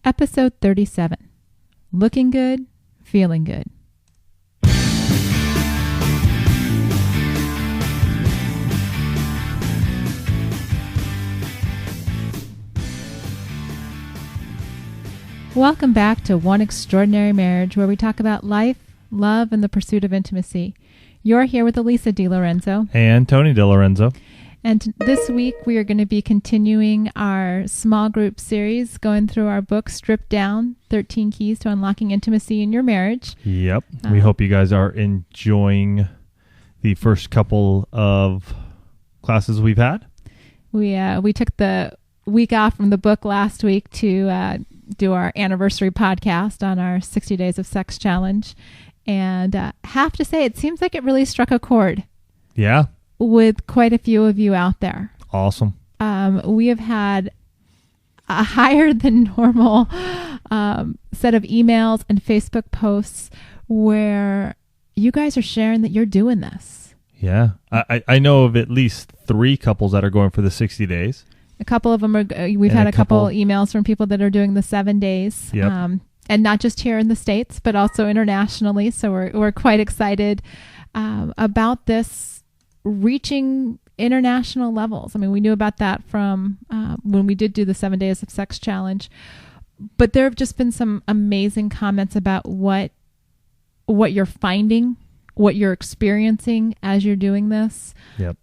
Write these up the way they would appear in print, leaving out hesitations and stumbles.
Episode 37. Looking good, feeling good. Welcome back to One Extraordinary Marriage, where we talk about life, love, and the pursuit of intimacy. You're here with Elisa DiLorenzo. And Tony DiLorenzo. And this week we are going to be continuing our small group series, going through our book, Stripped Down, 13 Keys to Unlocking Intimacy in Your Marriage. Yep. We hope you guys are enjoying the first couple of classes we've had. We took the week off from the book last week to do our anniversary podcast on our 60 Days of Sex Challenge. And have to say, it seems like it really struck a chord. Yeah. With quite a few of you out there. Awesome. We have had a higher than normal set of emails and Facebook posts where you guys are sharing that you're doing this. Yeah. I know of at least 3 couples that are going for the 60 days. A couple of them are, we've had a couple emails from people that are doing the 7 days. Yep. And not just here in the States, but also internationally. So we're quite excited about this reaching international levels. I mean, we knew about that from when we did do the 7 Days of Sex Challenge, but there have just been some amazing comments about what you're finding, what you're experiencing as you're doing this. Yep.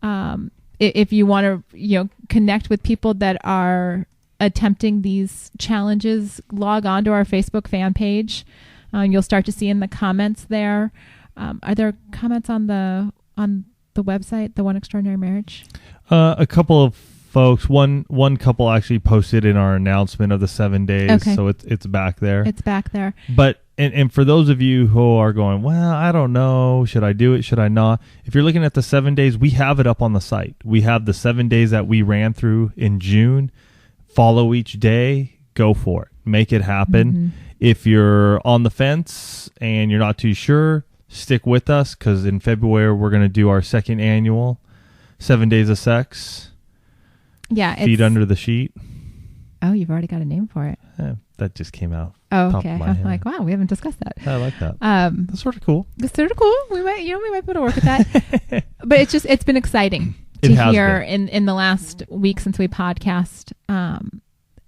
If you want to, connect with people that are attempting these challenges, log on to our Facebook fan page. You'll start to see in the comments there. Are there comments on the website, The One Extraordinary Marriage? A couple of folks, one couple actually posted in our announcement of the 7 days. Okay. So it's back there. It's back there. But and for those of you who are going, well, I don't know, should I do it? Should I not? If you're looking at the 7 days, we have it up on the site. We have the 7 days that we ran through in June. Follow each day. Go for it. Make it happen. Mm-hmm. If you're on the fence and you're not too sure, stick with us, because in February we're going to do our second annual 7 Days of Sex. Yeah. Feet under the sheet. Oh, you've already got a name for it. That just came out. Oh, top okay. of my I'm head. like, wow, we haven't discussed that. I like that. That's sort of cool. It's sort of cool. We might be able to work with that. But it's been exciting It to has hear been. in the last week since we podcast,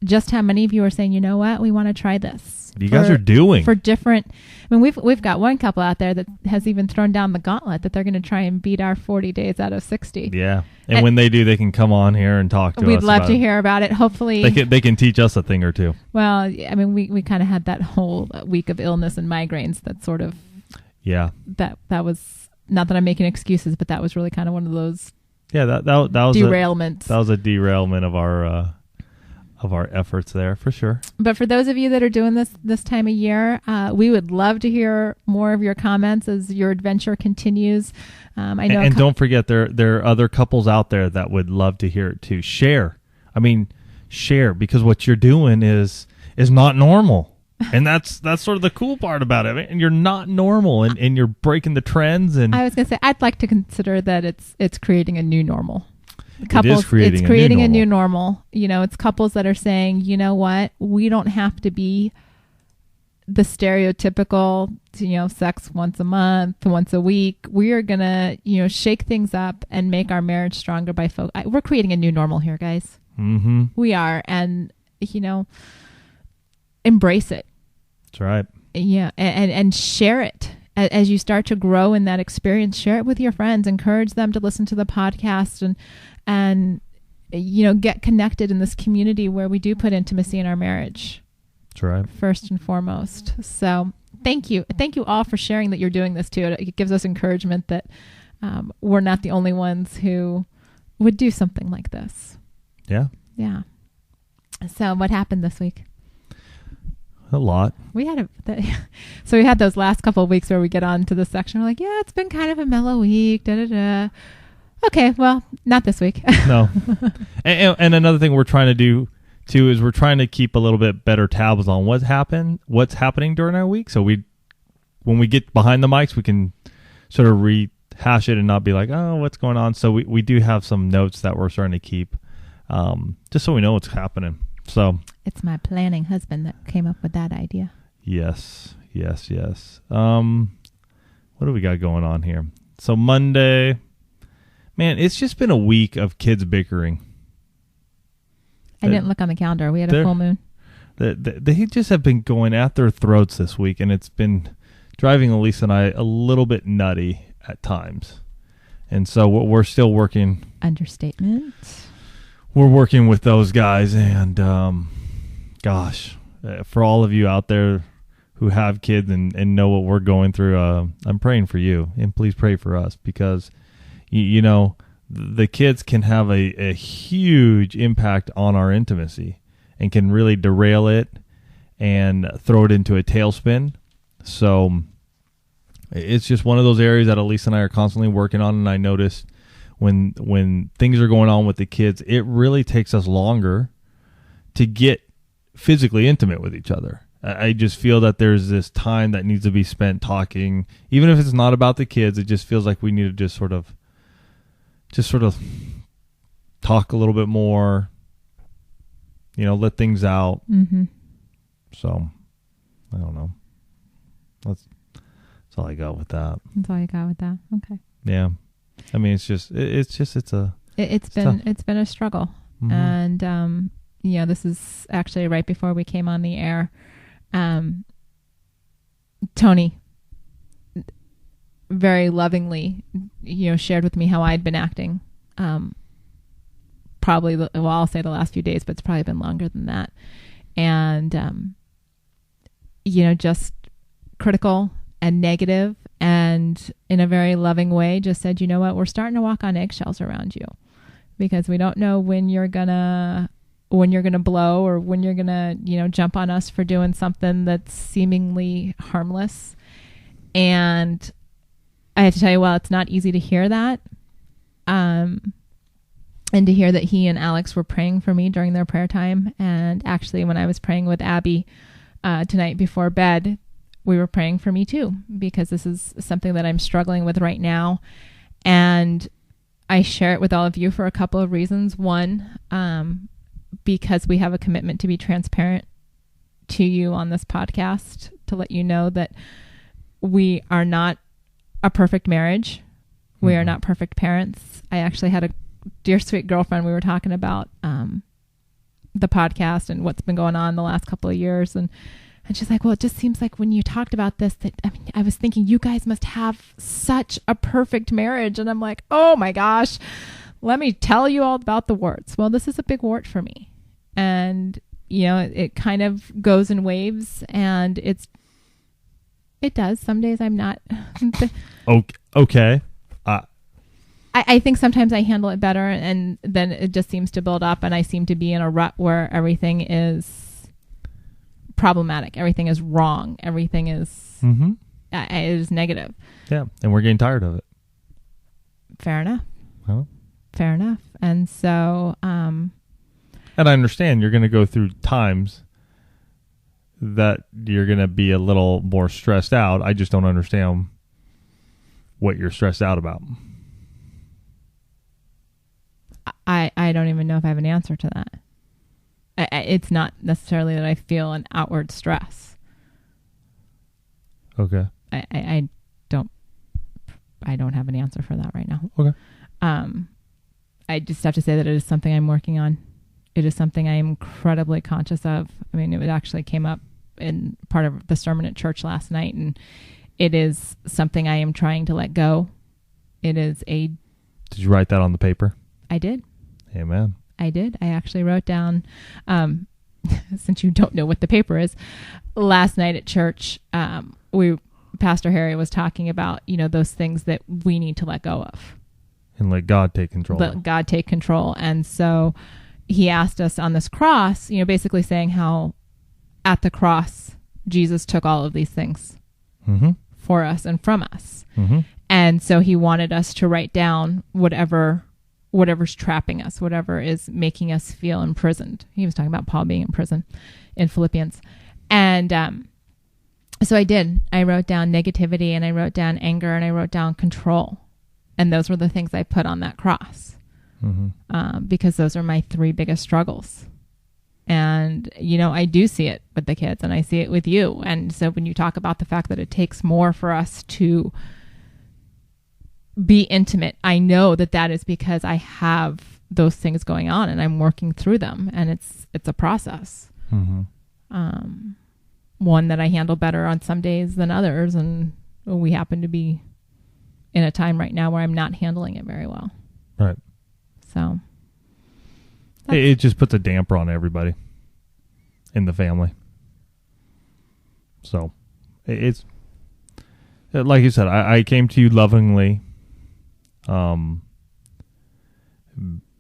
just how many of you are saying, you know what, we want to try this. You guys are doing for different. I mean, we've got one couple out there that has even thrown down the gauntlet that they're going to try and beat our 40 days out of 60. Yeah, and when they do, they can come on here and talk to us. We'd love to hear about it. Hopefully, they can teach us a thing or two. Well, I mean, we kind of had that whole week of illness and migraines that sort of. Yeah. That was, not that I'm making excuses, but that was really kind of one of those. Yeah, that was derailments. That was a derailment of our efforts there, for sure. But for those of you that are doing this time of year, we would love to hear more of your comments as your adventure continues. I know, and don't forget, there are other couples out there that would love to hear it too. Share, because what you're doing is not normal, and that's sort of the cool part about it. And you're not normal, and you're breaking the trends. And I was going to say, I'd like to consider that it's creating a new normal. Couples, it's creating a new normal. It's couples that are saying, you know what, we don't have to be the stereotypical, sex once a month, once a week. We are going to, shake things up and make our marriage stronger by we're creating a new normal here, guys. Mm-hmm. We are. And, embrace it. That's right. Yeah. And share it. As you start to grow in that experience, share it with your friends, encourage them to listen to the podcast and get connected in this community where we do put intimacy in our marriage. That's right. First and foremost. So thank you. Thank you all for sharing that you're doing this too. It gives us encouragement that we're not the only ones who would do something like this. Yeah. Yeah. So what happened this week? A lot. We had so we had those last couple of weeks where we get on to the section. We're like, yeah, it's been kind of a mellow week. Da da da. Okay, well, not this week. No. And another thing we're trying to do too is we're trying to keep a little bit better tabs on what's happening during our week. So when we get behind the mics, we can sort of rehash it and not be like, oh, what's going on? So we do have some notes that we're starting to keep, just so we know what's happening. So It's my planning husband that came up with that idea. Yes. What do we got going on here? So Monday, man, it's just been a week of kids bickering. I didn't look on the calendar. We had a full moon. They just have been going at their throats this week, and it's been driving Elise and I a little bit nutty at times. And so we're still working. Understatement. We're working with those guys, and gosh, for all of you out there who have kids and know what we're going through, I'm praying for you, and please pray for us, because you know, the kids can have a huge impact on our intimacy and can really derail it and throw it into a tailspin. So it's just one of those areas that Elise and I are constantly working on, and I noticed when things are going on with the kids, it really takes us longer to get physically intimate with each other. I just feel that there's this time that needs to be spent talking, even if it's not about the kids. It just feels like we need to just sort of talk a little bit more, you know, let things out. Mm-hmm. So I don't know. That's all I got with that. That's all you got with that. Okay. Yeah. I mean, it's been a struggle. Mm-hmm. And, this is actually right before we came on the air. Tony very lovingly, shared with me how I'd been acting. Probably, I'll say the last few days, but it's probably been longer than that. And, just critical and negative, and in a very loving way, just said, you know what, we're starting to walk on eggshells around you, because we don't know when you're gonna blow, or when you're gonna, jump on us for doing something that's seemingly harmless. And I have to tell you, well, it's not easy to hear that. And to hear that he and Alex were praying for me during their prayer time. And actually, when I was praying with Abby tonight before bed, we were praying for me too, because this is something that I'm struggling with right now. And I share it with all of you for a couple of reasons. One, because we have a commitment to be transparent to you on this podcast, to let you know that we are not a perfect marriage. We are not perfect parents. I actually had a dear sweet girlfriend. We were talking about the podcast and what's been going on the last couple of years, and she's like, well, it just seems like when you talked about this, I was thinking you guys must have such a perfect marriage. And I'm like, oh my gosh, let me tell you all about the warts. Well, this is a big wart for me. And, it kind of goes in waves, and it does. Some days I'm not. Okay. I think sometimes I handle it better, and then it just seems to build up, and I seem to be in a rut where everything is problematic. Everything is wrong. Everything is it is negative. Yeah, and we're getting tired of it. Fair enough. Huh? Fair enough. And so, and I understand you're going to go through times that you're going to be a little more stressed out. I just don't understand what you're stressed out about. I don't even know if I have an answer to that. It's not necessarily that I feel an outward stress. Okay. I don't have an answer for that right now. Okay. I just have to say that it is something I'm working on. It is something I am incredibly conscious of. I mean, it actually came up in part of the sermon at church last night, and it is something I am trying to let go. Did you write that on the paper? I did. Amen. I did. I actually wrote down, since you don't know what the paper is, last night at church, Pastor Harry was talking about, those things that we need to let go of. And let God take control. Let God take control. And so he asked us on this cross, basically saying how at the cross, Jesus took all of these things for us and from us. Mm-hmm. And so he wanted us to write down whatever's trapping us, whatever is making us feel imprisoned. He was talking about Paul being in prison in Philippians. And so I did. I wrote down negativity, and I wrote down anger, and I wrote down control. And those were the things I put on that cross, because those are my three biggest struggles. And, I do see it with the kids and I see it with you. And so when you talk about the fact that it takes more for us to be intimate, I know that is because I have those things going on and I'm working through them, and it's a process. One that I handle better on some days than others. And we happen to be in a time right now where I'm not handling it very well. Right. So it just puts a damper on everybody in the family. So it's like you said, I came to you lovingly,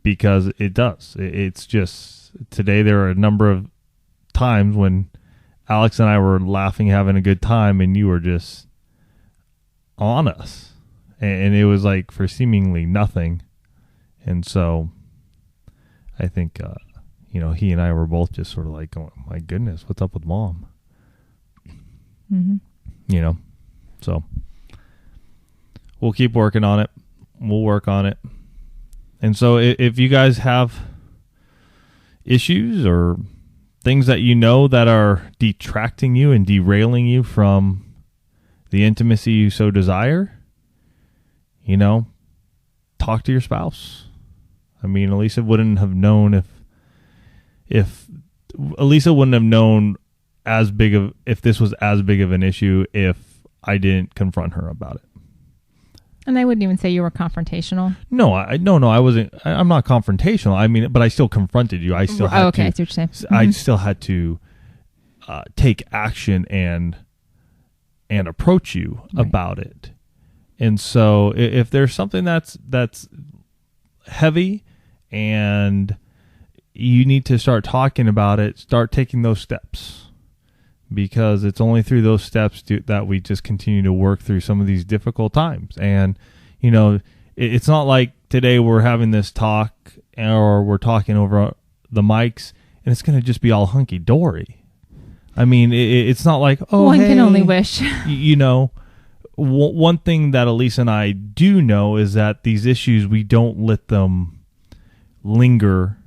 because it does. It's just today there are a number of times when Alex and I were laughing, having a good time, and you were just on us, and it was like for seemingly nothing. And so I think, he and I were both just sort of like going, my goodness, what's up with Mom? So we'll keep working on it. We'll work on it. And so if you guys have issues or things that that are detracting you and derailing you from the intimacy you so desire, talk to your spouse. I mean, Elisa wouldn't have known if Elisa wouldn't have known if this was as big of an issue if I didn't confront her about it. And I wouldn't even say you were confrontational. No, I wasn't. I'm not confrontational. I mean, but I still confronted you. I still had okay, I see what you're saying. I still had to take action and approach you about it. And so, if there's something that's heavy and you need to start talking about it, start taking those steps, because it's only through those steps that we just continue to work through some of these difficult times. And, it's not like today we're having this talk or we're talking over the mics and it's going to just be all hunky-dory. I mean, it's not like, one can only wish. One thing that Elisa and I do know is that these issues, we don't let them linger.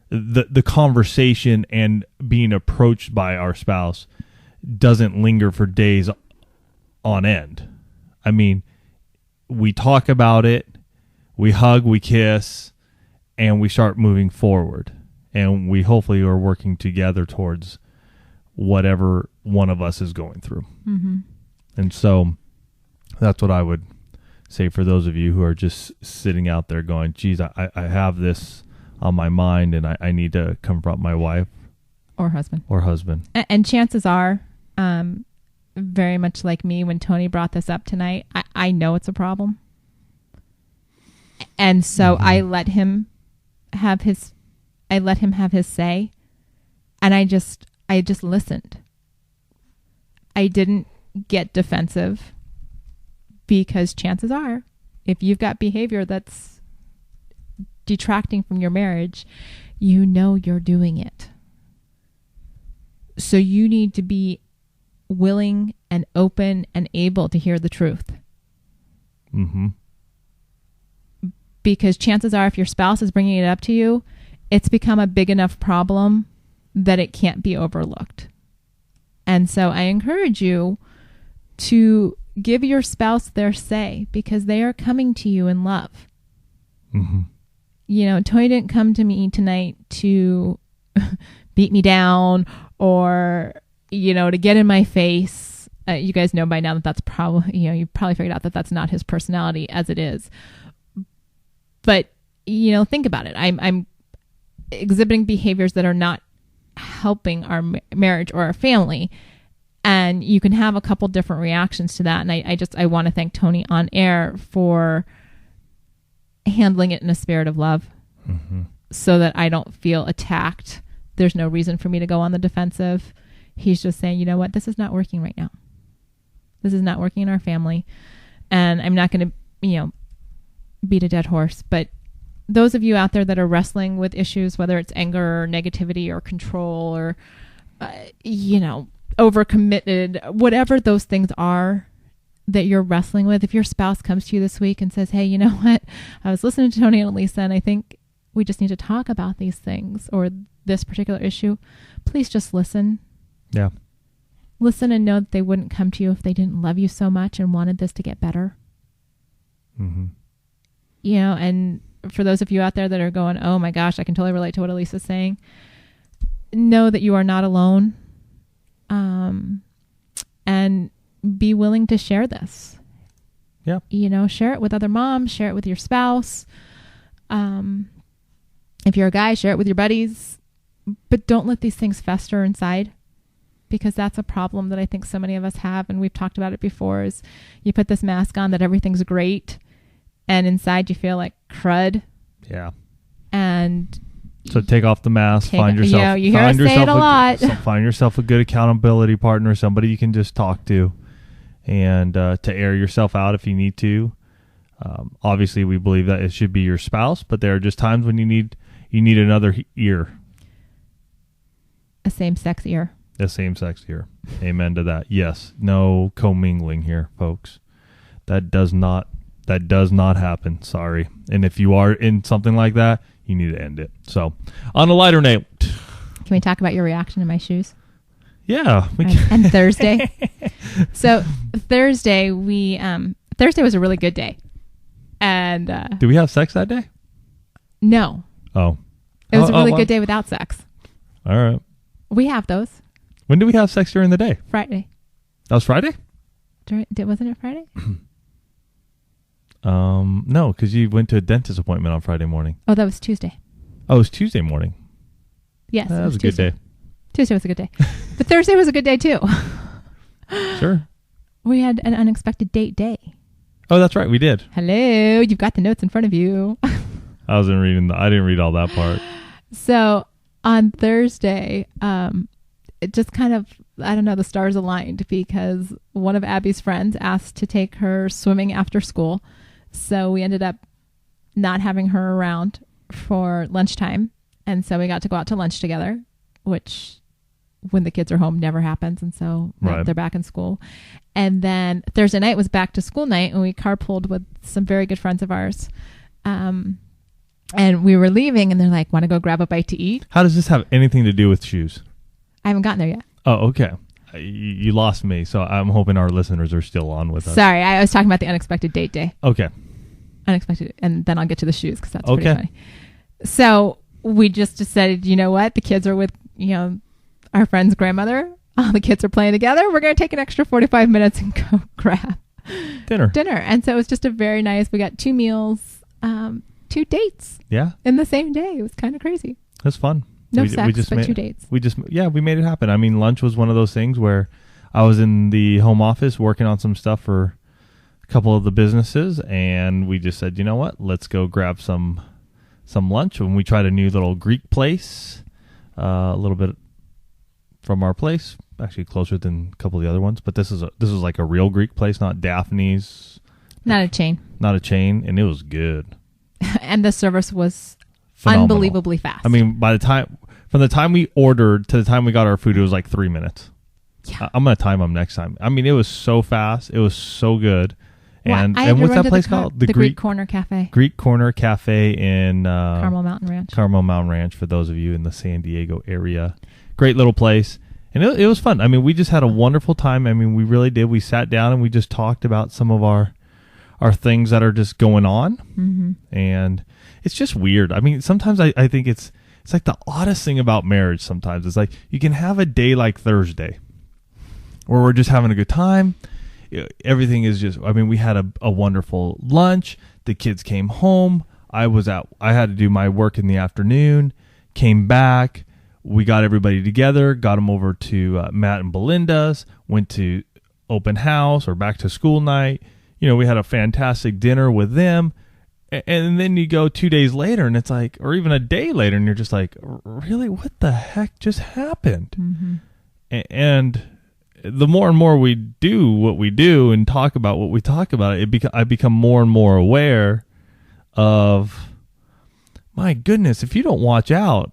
The conversation and being approached by our spouse doesn't linger for days on end. I mean, we talk about it, we hug, we kiss, and we start moving forward. And we hopefully are working together towards whatever one of us is going through. And so that's what I would say for those of you who are just sitting out there going, geez, I have this on my mind and I need to confront my wife. Or husband. And chances are, very much like me, when Tony brought this up tonight, I know it's a problem. And so I let him have his say, and I just listened. I didn't get defensive, because chances are, if you've got behavior that's detracting from your marriage, you're doing it. So you need to be willing and open and able to hear the truth. Because chances are, if your spouse is bringing it up to you, it's become a big enough problem that it can't be overlooked. And so I encourage you to give your spouse their say, because they are coming to you in love. Tony didn't come to me tonight to beat me down or, to get in my face. You guys know by now that's probably, you probably figured out that that's not his personality as it is. But, think about it. I'm exhibiting behaviors that are not helping our marriage or our family. And you can have a couple different reactions to that. And I want to thank Tony on air for handling it in a spirit of love, so that I don't feel attacked. There's no reason for me to go on the defensive. He's just saying, you know what, this is not working right now. This is not working in our family. And I'm not going to, beat a dead horse. But those of you out there that are wrestling with issues, whether it's anger or negativity or control or, overcommitted, whatever those things are that you're wrestling with, if your spouse comes to you this week and says, hey, you know what, I was listening to Tony and Elisa, and I think we just need to talk about these things or this particular issue, please just listen. Yeah. Listen and know that they wouldn't come to you if they didn't love you so much and wanted this to get better. Mm-hmm. You know, and for those of you out there that are going, oh my gosh, I can totally relate to what Elisa's saying, know that you are not alone. And be willing to share this. Yeah. You know, share it with other moms, share it with your spouse. If you're a guy, share it with your buddies. But don't let these things fester inside, because that's a problem that I think so many of us have. And we've talked about it before, is you put this mask on that everything's great, and inside you feel like crud. Yeah. And so take off the mask, find yourself. Yeah, you hear us say it a lot. Find yourself a good accountability partner, somebody you can just talk to, and to air yourself out if you need to. Obviously, we believe that it should be your spouse, but there are just times when you need another ear. A same-sex ear. A same-sex ear. Amen to that. Yes, no commingling here, folks. That does not happen. Sorry. And if you are in something like that, you need to end it. So, on a lighter note, can we talk about your reaction to my shoes? Yeah, we can. And Thursday. So Thursday Thursday was a really good day. And did we have sex that day? No. Oh. It was a really good day without sex. All right. We have those. When did we have sex during the day? Friday. That was Friday? Wasn't it Friday? No, because you went to a dentist appointment on Friday morning. Oh, that was Tuesday. Oh, it was Tuesday morning. Yes, that was a good day. Tuesday was a good day. But Thursday was a good day too. Sure. We had an unexpected date day. Oh, that's right. We did. Hello. You've got the notes in front of you. I didn't read all that part. So on Thursday, it just kind of, I don't know, the stars aligned because one of Abby's friends asked to take her swimming after school. So we ended up not having her around for lunchtime. And so we got to go out to lunch together, which when the kids are home never happens. And so they're back in school. And then Thursday night was back to school night, and we carpooled with some very good friends of ours. And we were leaving, and they're like, want to go grab a bite to eat? How does this have anything to do with shoes? I haven't gotten there yet. Oh, okay. You lost me, so I'm hoping our listeners are still on with us. Sorry, I was talking about the unexpected date day. Okay. Unexpected, and then I'll get to the shoes because that's pretty funny. So we just decided, you know what? The kids are with, our friend's grandmother. All the kids are playing together. We're going to take an extra 45 minutes and go grab dinner. And so it was just a very nice, we got 2 meals, 2 dates. Yeah. In the same day. It was kind of crazy. It was fun. No sex, but 2 dates. We made it happen. I mean, lunch was one of those things where I was in the home office working on some stuff for a couple of the businesses, and we just said, you know what, let's go grab some lunch. And we tried a new little Greek place, a little bit from our place, actually closer than a couple of the other ones. But this was like a real Greek place, not Daphne's. Not a chain. Not a chain, and it was good. And the service was phenomenal. Unbelievably fast. I mean, from the time we ordered to the time we got our food, it was like 3 minutes. Yeah. I'm going to time them next time. I mean, it was so fast. It was so good. And what's that place called? The Greek Corner Cafe. Greek Corner Cafe in Carmel Mountain Ranch. Carmel Mountain Ranch, for those of you in the San Diego area. Great little place. And it was fun. I mean, we just had a wonderful time. I mean, we really did. We sat down and we just talked about some of our things that are just going on. Mm-hmm. And it's just weird. I mean, sometimes I think it's like the oddest thing about marriage sometimes. It's like you can have a day like Thursday where we're just having a good time. Everything is just, I mean, we had a wonderful lunch. The kids came home. I had to do my work in the afternoon, came back. We got everybody together, got them over to Matt and Belinda's, went to open house or back to school night. We had a fantastic dinner with them. And then you go 2 days later and it's like, or even a day later, and you're just like, really, what the heck just happened? Mm-hmm. And the more and more we do what we do and talk about what we talk about, I become more and more aware of, my goodness, if you don't watch out,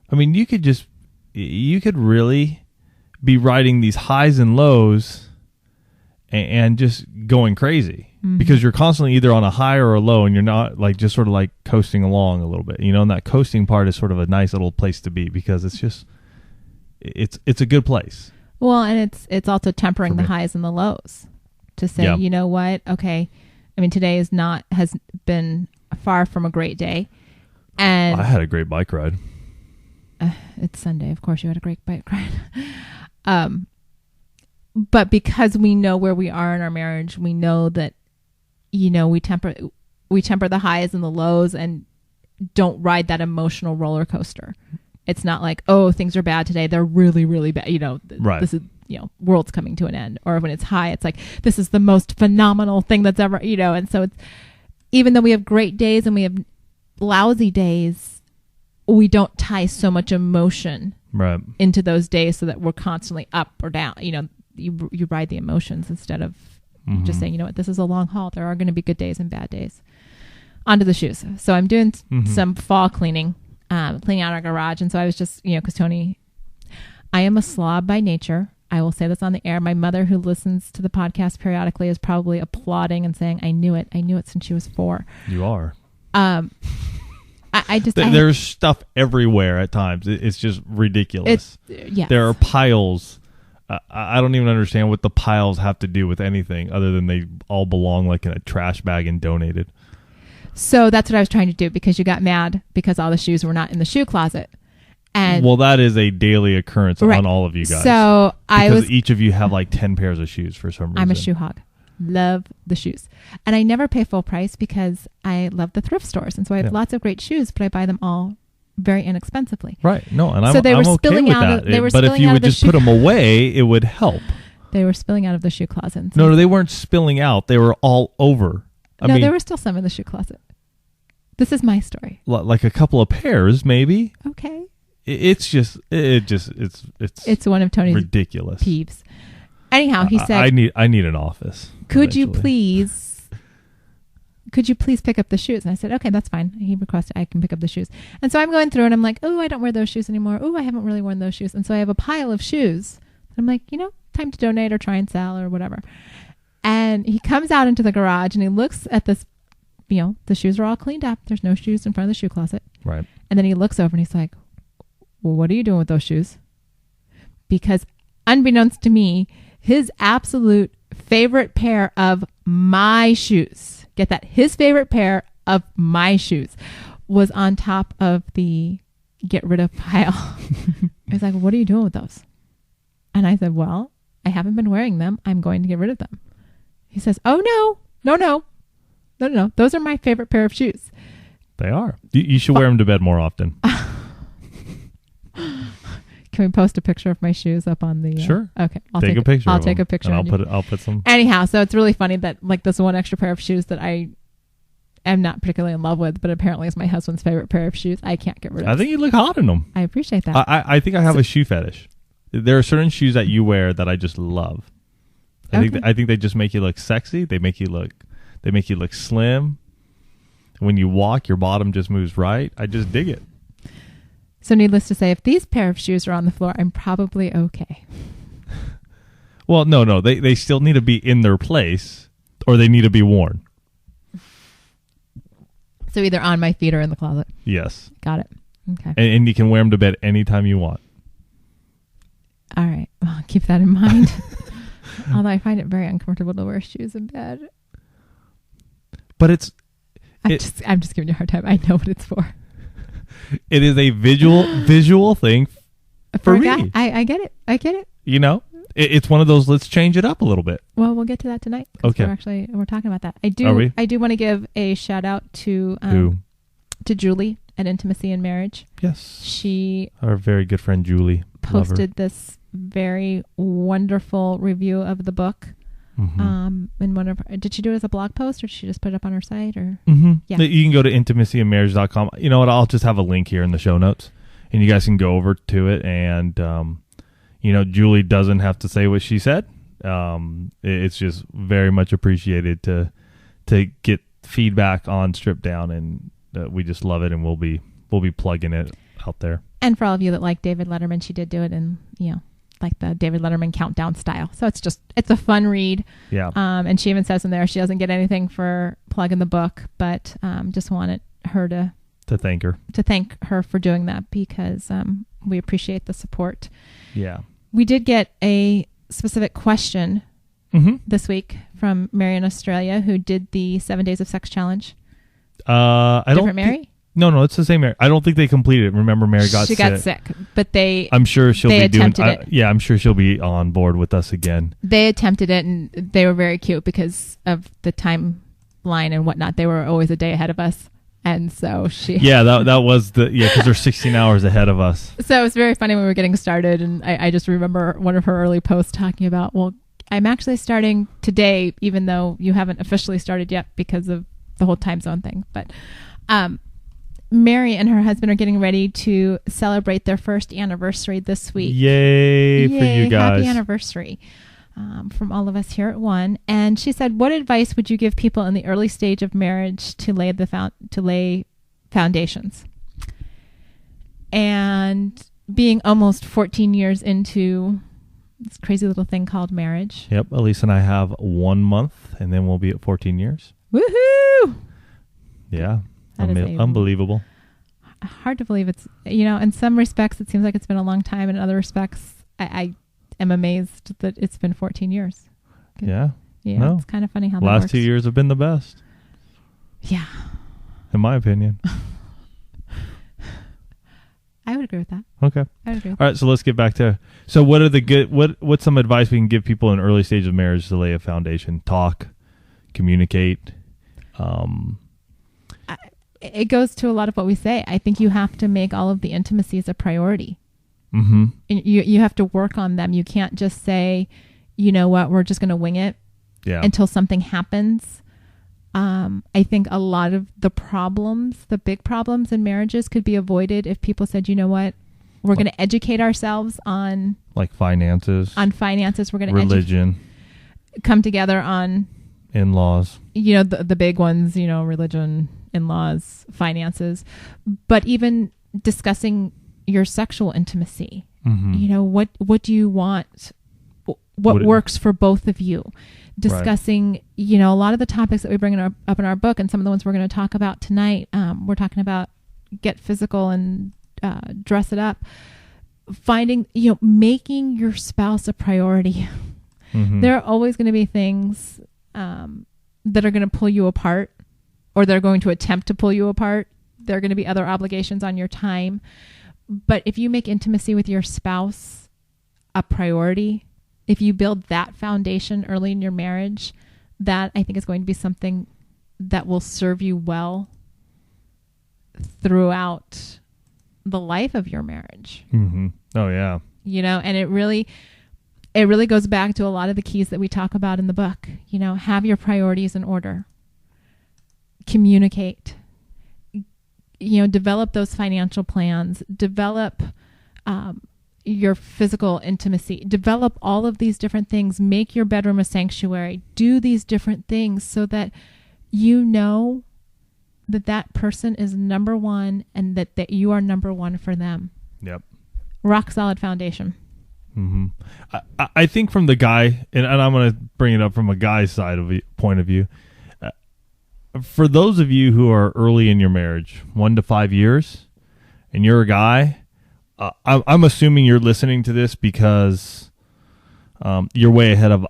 I mean, you could really be riding these highs and lows and just going crazy because you're constantly either on a high or a low, and you're not like just sort of like coasting along a little bit, you know. And that coasting part is sort of a nice little place to be because it's just it's a good place. Well, and it's also tempering the highs and the lows to say, you know what? Okay, I mean, today has been far from a great day, and I had a great bike ride. It's Sunday, of course. You had a great bike ride. But because we know where we are in our marriage, we know that, you know, we temper the highs and the lows and don't ride that emotional roller coaster. It's not like, oh, things are bad today. They're really, really bad. You know, this is, you know, world's coming to an end. Or when it's high, it's like, this is the most phenomenal thing that's ever, you know. And so it's, even though we have great days and we have lousy days, we don't tie so much emotion into those days so that we're constantly up or down. You know, you ride the emotions instead of just saying, you know what, this is a long haul. There are going to be good days and bad days. Onto the shoes. So I'm doing some fall cleaning out our garage. And so I was just, you know, because Tony, I am a slob by nature. I will say this on the air. My mother, who listens to the podcast periodically, is probably applauding and saying, I knew it since she was 4. You are. I just there's stuff everywhere at times. It's just ridiculous. Yes. There are piles. I don't even understand what the piles have to do with anything other than they all belong like in a trash bag and donated. So that's what I was trying to do, because you got mad because all the shoes were not in the shoe closet. And well, that is a daily occurrence on all of you guys. So because each of you have like 10 pairs of shoes for some reason. I'm a shoe hog. Love the shoes. And I never pay full price because I love the thrift stores. And so I have lots of great shoes, but I buy them all very inexpensively. Right. No, and so I'm okay with that. But if you would just put them away, it would help. They were spilling out of the shoe closet. No, they weren't spilling out. They were all over. I mean, there were still some in the shoe closet. This is my story. Like a couple of pairs, maybe. Okay. It's one of Tony's ridiculous peeves. Anyhow, he said, I need an office. Could you please pick up the shoes? And I said, okay, that's fine. He requested I can pick up the shoes. And so I'm going through and I'm like, oh, I don't wear those shoes anymore. Oh, I haven't really worn those shoes. And so I have a pile of shoes. I'm like, you know, time to donate or try and sell or whatever. And he comes out into the garage and he looks at this, you know, the shoes are all cleaned up. There's no shoes in front of the shoe closet. Right. And then he looks over and he's like, well, what are you doing with those shoes? Because unbeknownst to me, his absolute favorite pair of my shoes, get that, his favorite pair of my shoes was on top of the get rid of pile. I was like, what are you doing with those? And I said, well, I haven't been wearing them. I'm going to get rid of them. He says, oh, no. Those are my favorite pair of shoes. They are. You should wear them to bed more often. Can we post a picture of my shoes up on the... Sure. Okay. I'll take a picture. I'll take a picture. And I'll put some... Anyhow, so it's really funny that like this one extra pair of shoes that I am not particularly in love with, but apparently is my husband's favorite pair of shoes. I can't get rid of. I think you look hot in them. I appreciate that. I think I have a shoe fetish. There are certain shoes that you wear that I just love. I think they just make you look sexy. They make you look slim. When you walk, your bottom just moves right. I just dig it. So needless to say, if these pair of shoes are on the floor, I'm probably okay. Well, no. They still need to be in their place or they need to be worn. So either on my feet or in the closet. Yes. Got it. Okay. And you can wear them to bed anytime you want. All right. Well, I'll keep that in mind. Although I find it very uncomfortable to wear shoes in bed. But I'm just giving you a hard time. I know what it's for. It is a visual thing for me. I get it. You know, it's one of those. Let's change it up a little bit. Well, we'll get to that tonight. Okay. We're talking about that. I do want to give a shout out to Julie at Intimacy and Marriage. Yes. Our very good friend Julie posted this very wonderful review of the book. Mm-hmm. Did she do it as a blog post or did she just put it up on her site? Or Yeah, you can go to intimacyandmarriage.com. You know what? I'll just have a link here in the show notes, and you guys can go over to it. And Julie doesn't have to say what she said. It's just very much appreciated to get feedback on Strip Down, and we just love it, and we'll be plugging it out there. And for all of you that like David Letterman, she did do it in like the David Letterman countdown style. So it's a fun read. Yeah. And she even says in there she doesn't get anything for plugging the book, but just wanted her to thank her for doing that, because we appreciate the support. Yeah. We did get a specific question this week from Mary in Australia, who did the 7 Days of Sex Challenge. Different Mary? No, it's the same Mary. I don't think they completed it. Remember, Mary got sick. She got sick, but I'm sure she'll be doing it. Yeah, I'm sure she'll be on board with us again. They attempted it, and they were very cute because of the timeline and whatnot. They were always a day ahead of us. And so that was because they're 16 hours ahead of us. So it was very funny when we were getting started. And I just remember one of her early posts talking about, well, I'm actually starting today, even though you haven't officially started yet because of the whole time zone thing. But Mary and her husband are getting ready to celebrate their first anniversary this week. Yay for you guys. Happy anniversary. From all of us here at One. And she said, what advice would you give people in the early stage of marriage to lay foundations? And being almost 14 years into this crazy little thing called marriage. Yep. Elise and I have 1 month, and then we'll be at 14 years. Woohoo! Yeah. Unbelievable. Hard to believe it's, in some respects, it seems like it's been a long time. And in other respects, I am amazed that it's been 14 years. Yeah. Yeah. It's kind of funny how that last works. 2 years have been the best. Yeah. In my opinion. I would agree with that. Okay. I would agree with All right. So let's get back to, what's some advice we can give people in early stage of marriage to lay a foundation? Talk, communicate. It goes to a lot of what we say. I think you have to make all of the intimacies a priority. Mm-hmm. And you have to work on them. You can't just say, you know what, we're just going to wing it until something happens. I think a lot of the big problems in marriages could be avoided if people said, you know what, we're going to educate ourselves on finances. We're going to religion. Come together on in-laws. The big ones, religion, in-laws, finances, but even discussing your sexual intimacy. Mm-hmm. What do you want? What works for both of you? Discussing, a lot of the topics that we bring up in our book, and some of the ones we're going to talk about tonight. We're talking about get physical and dress it up. Finding, making your spouse a priority. Mm-hmm. There are always going to be things that are going to pull you apart, or they're going to attempt to pull you apart. There are going to be other obligations on your time. But if you make intimacy with your spouse a priority, if you build that foundation early in your marriage, that I think is going to be something that will serve you well throughout the life of your marriage. Mm-hmm. Oh, yeah. And it really goes back to a lot of the keys that we talk about in the book. Have your priorities in order. Communicate. Develop those financial plans. Develop your physical intimacy. Develop all of these different things. Make your bedroom a sanctuary. Do these different things so that that person is number one, and that you are number one for them. Yep. Rock solid foundation. Mm-hmm. I think from the guy, and I'm going to bring it up from a guy's point of view. For those of you who are early in your marriage, 1 to 5 years, and you're a guy, I'm assuming you're listening to this because you're way ahead of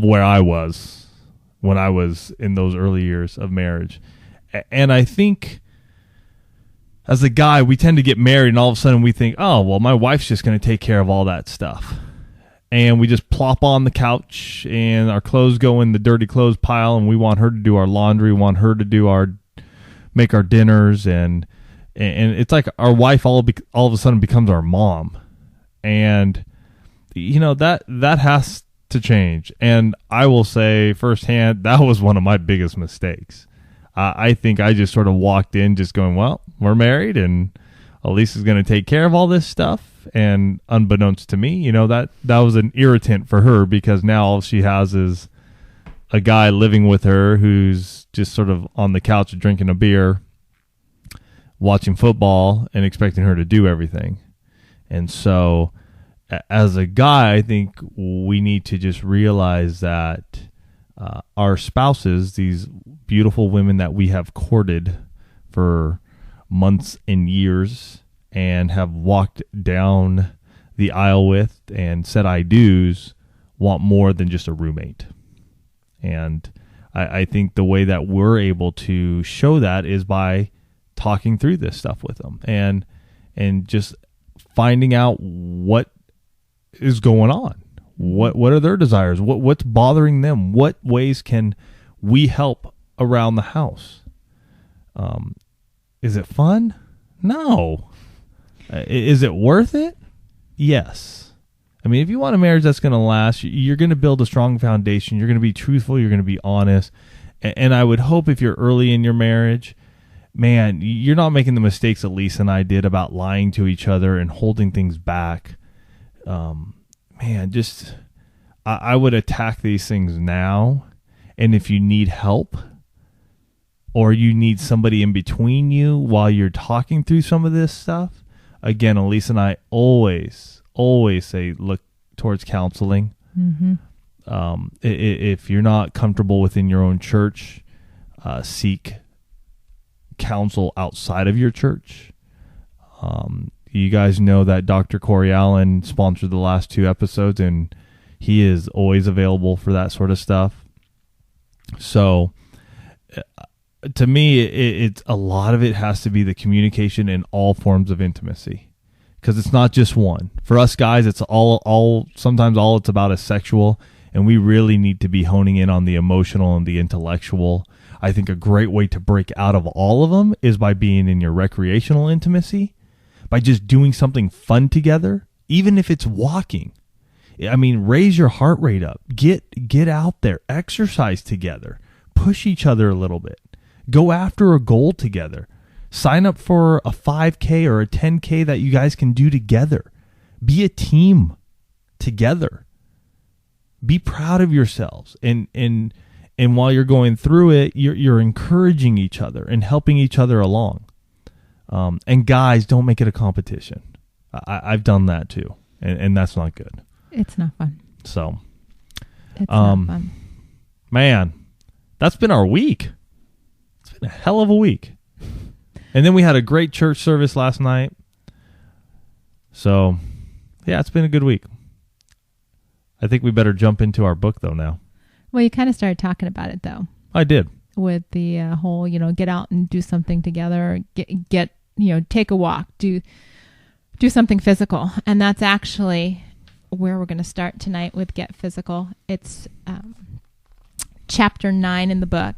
where I was when I was in those early years of marriage. And I think as a guy, we tend to get married and all of a sudden we think, oh, well, my wife's just going to take care of all that stuff. And we just plop on the couch and our clothes go in the dirty clothes pile, and we want her to do our laundry, want her to make our dinners, and it's like our wife all of a sudden becomes our mom. And that has to change. And I will say firsthand, that was one of my biggest mistakes. I think I just sort of walked in just going, well, we're married and Elise is going to take care of all this stuff. And unbeknownst to me, that was an irritant for her, because now all she has is a guy living with her who's just sort of on the couch drinking a beer, watching football, and expecting her to do everything. And so as a guy, I think we need to just realize that our spouses, these beautiful women that we have courted for months and years and have walked down the aisle with and said I do's, want more than just a roommate. And I think the way that we're able to show that is by talking through this stuff with them and just finding out what is going on. What are their desires? What's bothering them? What ways can we help around the house? Is it fun? No. Is it worth it? Yes. I mean, if you want a marriage that's going to last, you're going to build a strong foundation. You're going to be truthful. You're going to be honest. And I would hope if you're early in your marriage, man, you're not making the mistakes that Lisa and I did about lying to each other and holding things back. Man, just I would attack these things now. And if you need help or you need somebody in between you while you're talking through some of this stuff, again, Elise and I always say look towards counseling. Mm-hmm. If you're not comfortable within your own church, seek counsel outside of your church. You guys know that Dr. Corey Allen sponsored the last 2 episodes, and he is always available for that sort of stuff. So to me, it's a lot of it has to be the communication in all forms of intimacy, because it's not just one. For us guys, it's sometimes all it's about is sexual, and we really need to be honing in on the emotional and the intellectual. I think a great way to break out of all of them is by being in your recreational intimacy, by just doing something fun together, even if it's walking. I mean, raise your heart rate up. Get out there. Exercise together. Push each other a little bit. Go after a goal together. Sign up for a 5K or a 10K that you guys can do together. Be a team together. Be proud of yourselves. And while you're going through it, you're encouraging each other and helping each other along. And guys, don't make it a competition. I've done that too. And that's not good. It's not fun. So, it's not fun. Man, that's been our week. It's been a hell of a week. And then we had a great church service last night. So, yeah, it's been a good week. I think we better jump into our book, though, now. Well, you kind of started talking about it, though. I did. With the whole, get out and do something together, get take a walk, do something physical. And that's actually where we're going to start tonight with Get Physical. It's chapter 9 in the book.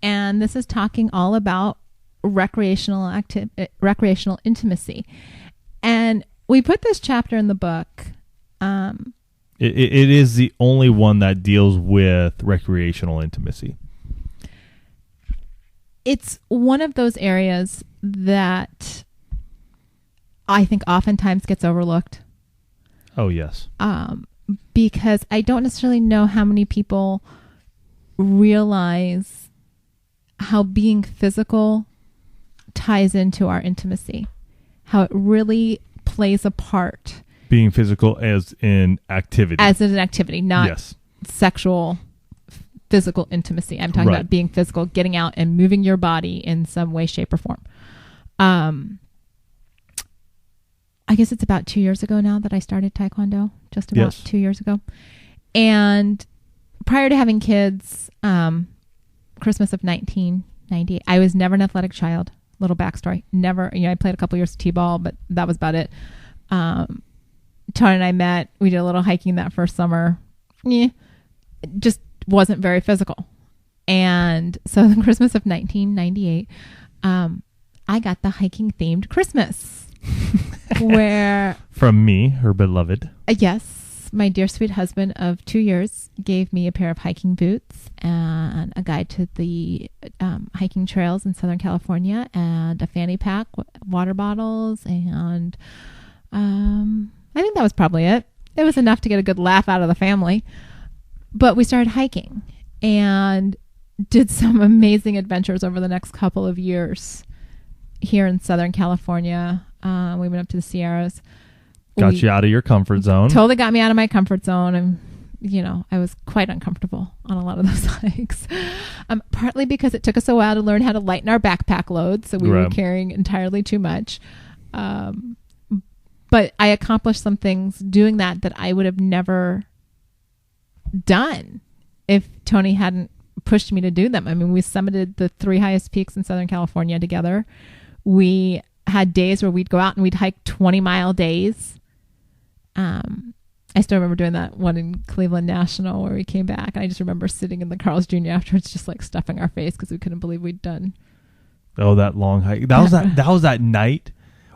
And this is talking all about recreational intimacy. And we put this chapter in the book. It is the only one that deals with recreational intimacy. It's one of those areas that I think oftentimes gets overlooked. Oh, yes. Because I don't necessarily know how many people realize how being physical ties into our intimacy, how it really plays a part. Being physical as in activity. As an activity, not sexual, physical intimacy. I'm talking about being physical, getting out and moving your body in some way, shape, or form. I guess it's about 2 years ago now that I started Taekwondo, just about 2 years ago. And prior to having kids, Christmas of 1998, I was never an athletic child. Little backstory. Never, I played a couple years of t-ball, but that was about it. Tony and I met. We did a little hiking that first summer. Just wasn't very physical. And so the Christmas of 1998, I got the hiking themed Christmas. Where from me, her beloved. Yes, my dear sweet husband of 2 years gave me a pair of hiking boots and a guide to the hiking trails in Southern California and a fanny pack, water bottles, and I think that was probably it. It was enough to get a good laugh out of the family. But we started hiking and did some amazing adventures over the next couple of years here in Southern California. We went up to the Sierras. Got you out of your comfort zone. Totally got me out of my comfort zone. And, I was quite uncomfortable on a lot of those hikes. Partly because it took us a while to learn how to lighten our backpack load. So we were carrying entirely too much. But I accomplished some things doing that I would have never done if Tony hadn't pushed me to do them. I mean, we summited the 3 highest peaks in Southern California together. We had days where we'd go out and we'd hike 20-mile days. I still remember doing that one in Cleveland National where we came back. And I just remember sitting in the Carl's Jr. afterwards, just like stuffing our face because we couldn't believe we'd done. Oh, that long hike. That was that night,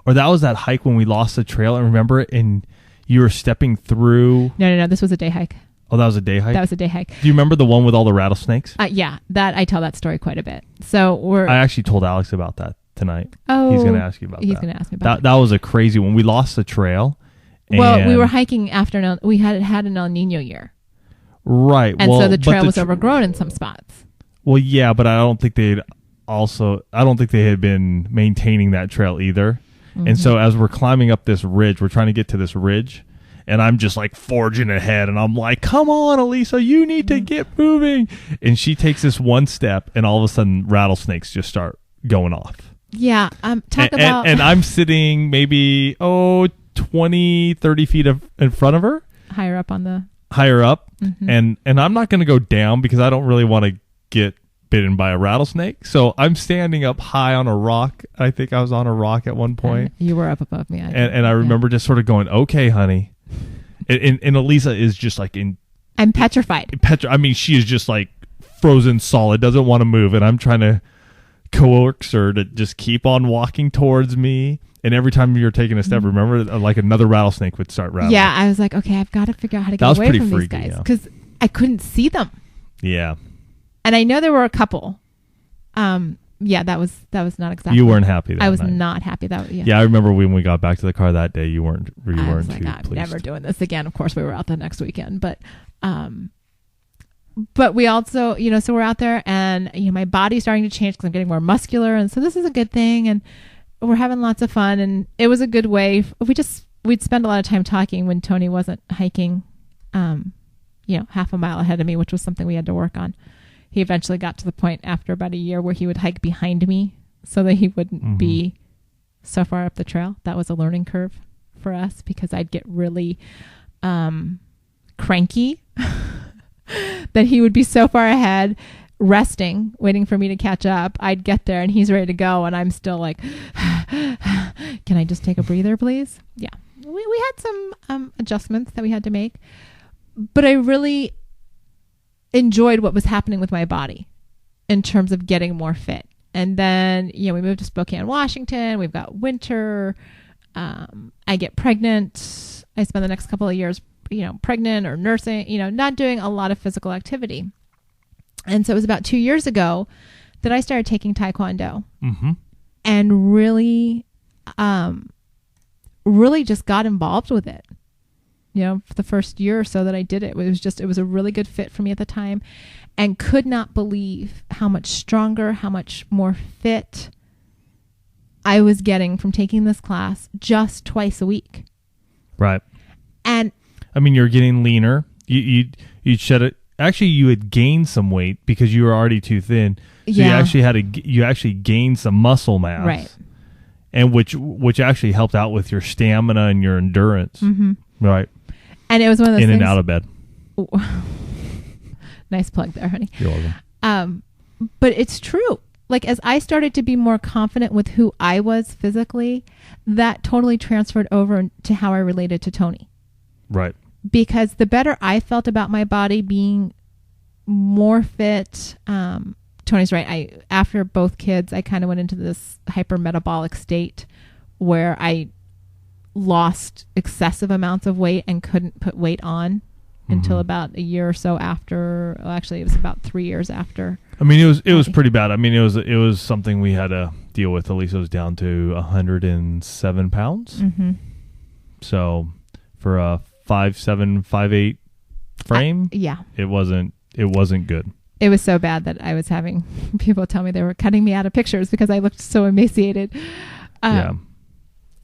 or that was that hike when we lost the trail. And remember it, and you were stepping through. No. This was a day hike. Oh, that was a day hike? That was a day hike. Do you remember the one with all the rattlesnakes? Yeah, I tell that story quite a bit. So I actually told Alex about that tonight. Oh, he's going to ask you about that. He's going to ask me about that. That was a crazy one. We lost the trail. Well, we were hiking after we had an El Nino year. Right. And so the trail was overgrown in some spots. Well, yeah, but I don't think they had been maintaining that trail either. Mm-hmm. And so as we're climbing up this ridge, we're trying to get to this ridge, and I'm just like forging ahead, and I'm like, come on, Elisa, you need to get moving. And she takes this one step, and all of a sudden rattlesnakes just start going off. Yeah. And I'm sitting maybe, 20, 30 feet in front of her. Higher up. Mm-hmm. And I'm not going to go down because I don't really want to get bitten by a rattlesnake. So I'm standing up high on a rock. I think I was on a rock at one point. You were up above me. And I remember just sort of going, okay, honey. And Elisa is just like I'm petrified. I mean, she is just like frozen solid, doesn't want to move. And I'm trying to coax her to just keep on walking towards me. And every time you're taking a step, remember, like another rattlesnake would start rattling. Yeah, I was like, okay, I've got to figure out how to get away from these guys because I couldn't see them. Yeah, and I know there were a couple. Yeah, that was not exactly. You weren't happy. I was not happy. Yeah, I remember when we got back to the car that day, you weren't I was like, too I'm pleased. never doing this again. Of course, we were out the next weekend, but we also, so we're out there, and my body's starting to change because I'm getting more muscular, and so this is a good thing, and we're having lots of fun, and it was a good way. We'd spend a lot of time talking when Tony wasn't hiking, half a mile ahead of me, which was something we had to work on. He eventually got to the point after about a year where he would hike behind me so that he wouldn't be so far up the trail. That was a learning curve for us because I'd get really cranky that he would be so far ahead, resting, waiting for me to catch up. I'd get there and he's ready to go, and I'm still like, can I just take a breather, please? Yeah. We had some adjustments that we had to make, but I really enjoyed what was happening with my body in terms of getting more fit. And then, we moved to Spokane, Washington. We've got winter. I get pregnant. I spend the next couple of years, pregnant or nursing, not doing a lot of physical activity. And so it was about 2 years ago that I started taking Taekwondo and really just got involved with it. For the first year or so that I did it, it was a really good fit for me at the time, and could not believe how much stronger, how much more fit I was getting from taking this class just twice a week. Right. And I mean, you're getting leaner. You'd shed it. Actually, you had gained some weight because you were already too thin. So you actually gained some muscle mass. Right. And which actually helped out with your stamina and your endurance. Mm-hmm. Right. And it was one of those things. In and out of bed. Nice plug there, honey. You're welcome. But it's true. Like, as I started to be more confident with who I was physically, that totally transferred over to how I related to Tony. Right. Because the better I felt about my body being more fit, Tony's right. After both kids, I kind of went into this hypermetabolic state where I lost excessive amounts of weight and couldn't put weight on until about a year or so after. Well, actually, it was about 3 years after. I mean, it was pretty bad. I mean, it was something we had to deal with. Elisa was down to 107 pounds. Mm-hmm. So for a 5'7", 5'8" frame, it wasn't good. It was so bad that I was having people tell me they were cutting me out of pictures because I looked so emaciated.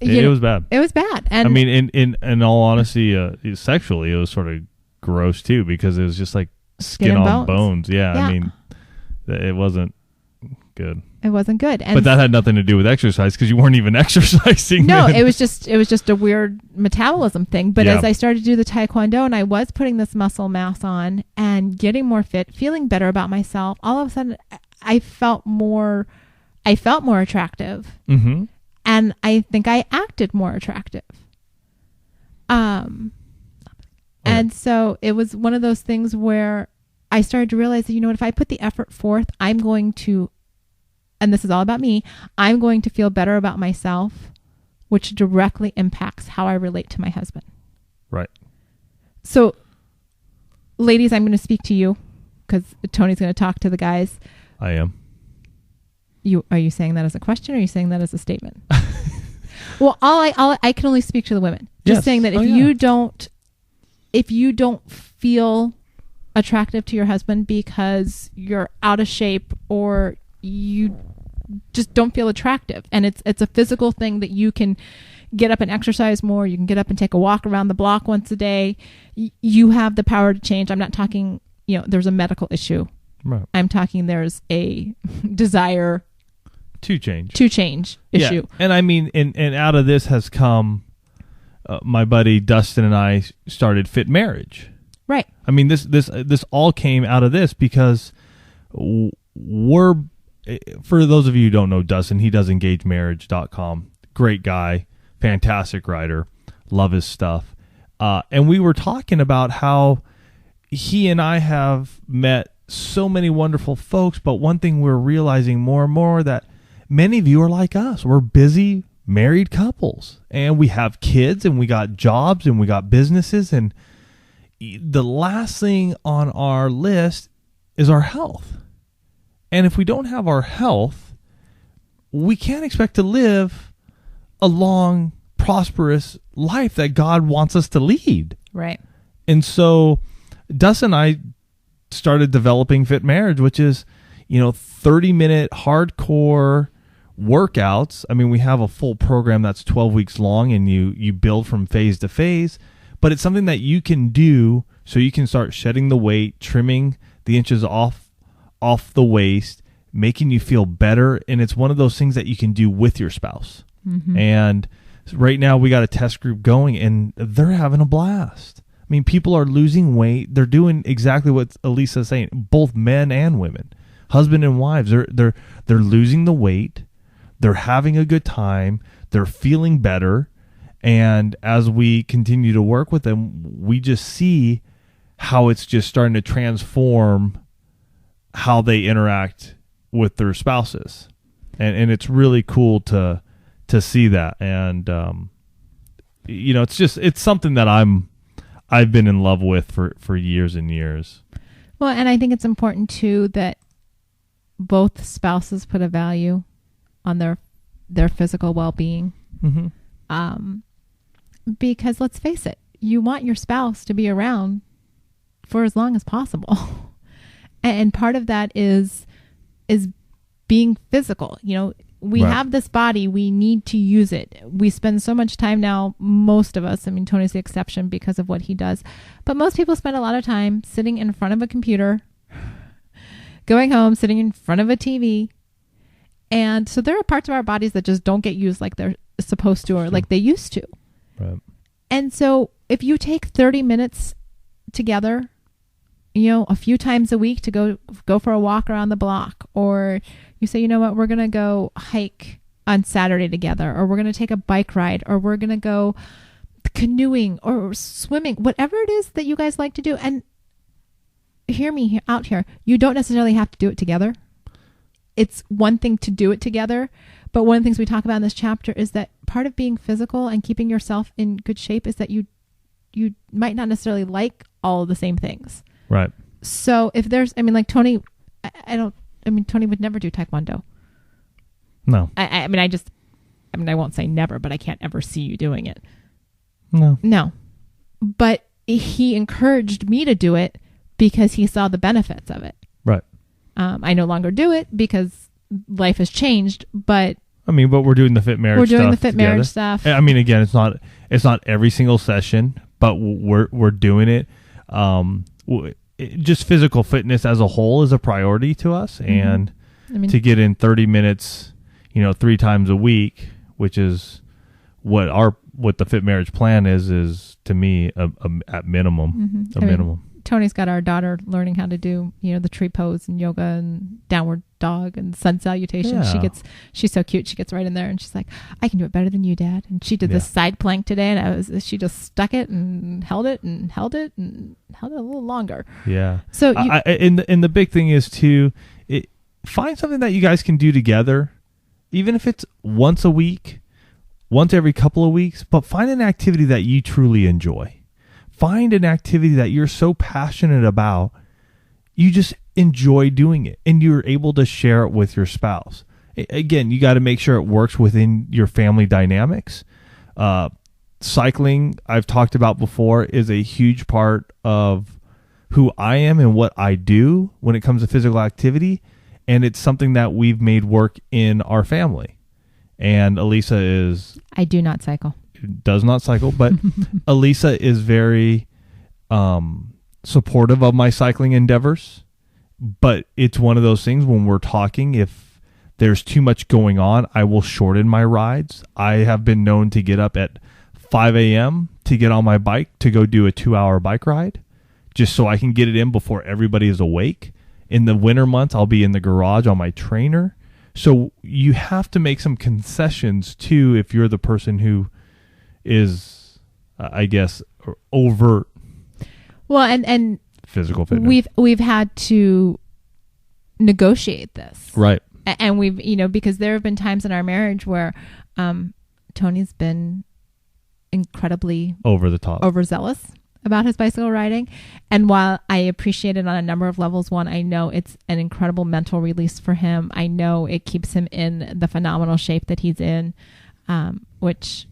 It was bad. It was bad. And I mean, in all honesty, sexually, it was sort of gross too, because it was just like skin on bones. Yeah, I mean, it wasn't good. It wasn't good. But that had nothing to do with exercise, because you weren't even exercising. No, it was just a weird metabolism thing. But as I started to do the Taekwondo and I was putting this muscle mass on and getting more fit, feeling better about myself, all of a sudden I felt more attractive. Mm-hmm. And I think I acted more attractive. And so it was one of those things where I started to realize that, you know what, if I put the effort forth, I'm going to, and this is all about me, I'm going to feel better about myself, which directly impacts how I relate to my husband. Right. So, ladies, I'm going to speak to you because Tony's going to talk to the guys. I am. Are you saying that as a question, or are you saying that as a statement? Well, I can only speak to the women. Just saying that if you don't feel attractive to your husband because you're out of shape or you just don't feel attractive, and it's a physical thing that you can get up and exercise more, you can get up and take a walk around the block once a day, you have the power to change. I'm not talking, there's a medical issue. Right. I'm talking there's a desire to change issue. Yeah. And I mean, and out of this has come, my buddy Dustin and I started Fit Marriage. Right. I mean, this all came out of this because we're, for those of you who don't know Dustin, he does engagemarriage.com. Great guy, fantastic writer, love his stuff. And we were talking about how he and I have met so many wonderful folks, but one thing we're realizing more and more, that many of you are like us. We're busy married couples, and we have kids, and we got jobs, and we got businesses, and the last thing on our list is our health. And if we don't have our health, we can't expect to live a long, prosperous life that God wants us to lead. Right. And so Dustin and I started developing Fit Marriage, which is, 30-minute hardcore workouts. I mean, we have a full program that's 12 weeks long, and you build from phase to phase, but it's something that you can do so you can start shedding the weight, trimming the inches off the waist, making you feel better. And it's one of those things that you can do with your spouse. Mm-hmm. And right now we got a test group going, and they're having a blast. I mean, people are losing weight. They're doing exactly what Elisa's saying, both men and women, husband and wives. They're losing the weight. They're having a good time. They're feeling better. And as we continue to work with them, we just see how it's just starting to transform how they interact with their spouses. And it's really cool to see that. And, it's something that I've been in love with for years and years. Well, and I think it's important too that both spouses put a value on their physical well-being. Mm-hmm. Because let's face it, you want your spouse to be around for as long as possible. And part of that is being physical. We right. have this body, we need to use it. We spend so much time now, most of us, I mean, Tony's the exception because of what he does, but most people spend a lot of time sitting in front of a computer, going home, sitting in front of a TV. And so there are parts of our bodies that just don't get used like they're supposed to, or like they used to. Right. And so if you take 30 minutes together, a few times a week to go for a walk around the block, or you say, you know what, we're going to go hike on Saturday together, or we're going to take a bike ride, or we're going to go canoeing or swimming, whatever it is that you guys like to do. And hear me out here. You don't necessarily have to do it together. It's one thing to do it together. But one of the things we talk about in this chapter is that part of being physical and keeping yourself in good shape is that you might not necessarily like all of the same things. Right. So if there's, like Tony, Tony would never do Taekwondo. No. I won't say never, but I can't ever see you doing it. No. But he encouraged me to do it because he saw the benefits of it. Right. I no longer do it because life has changed, but I mean, but we're doing the fit marriage. We're doing stuff the fit together. marriage stuff. I mean, again, it's not every single session, but we're doing it. Just physical fitness as a whole is a priority to us, and to get in 30 minutes, 3 times a week, which is what the fit marriage plan is to me at minimum, minimum. Tony's got our daughter learning how to do, the tree pose and yoga and downward dog and sun salutation. Yeah. She's so cute. She gets right in there and she's like, I can do it better than you, Dad. And she did this side plank today, and she just stuck it and held it and held it and held it a little longer. Yeah. So and the big thing is to find something that you guys can do together, even if it's once a week, once every couple of weeks, but find an activity that you truly enjoy. Find an activity that you're so passionate about, you just enjoy doing it, and you're able to share it with your spouse. Again, you got to make sure it works within your family dynamics. Cycling, I've talked about before, is a huge part of who I am and what I do when it comes to physical activity, and it's something that we've made work in our family. And Elisa I do not cycle. Does not cycle, but Elisa is very supportive of my cycling endeavors. But it's one of those things when we're talking, if there's too much going on, I will shorten my rides. I have been known to get up at 5 a.m. to get on my bike to go do a 2-hour bike ride, just so I can get it in before everybody is awake. In the winter months, I'll be in the garage on my trainer. So you have to make some concessions too if you're the person who is, I guess, overt. Well, and physical fitness. We've had to negotiate this, right? And we've, because there have been times in our marriage where Tony's been incredibly over the top, overzealous about his bicycle riding. And while I appreciate it on a number of levels, one, I know it's an incredible mental release for him. I know it keeps him in the phenomenal shape that he's in, which,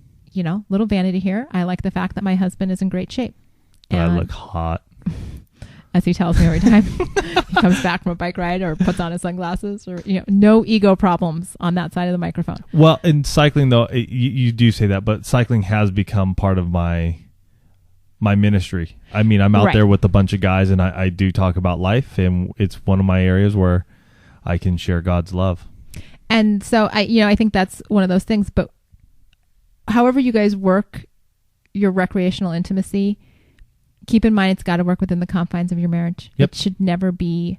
little vanity here. I like the fact that my husband is in great shape. And I look hot. As he tells me every time he comes back from a bike ride or puts on his sunglasses, or, no ego problems on that side of the microphone. Well, in cycling though, you do say that, but cycling has become part of my ministry. I mean, I'm out there with a bunch of guys, and I do talk about life, and it's one of my areas where I can share God's love. And so I think that's one of those things, but however you guys work your recreational intimacy, keep in mind it's got to work within the confines of your marriage. Yep. It should never be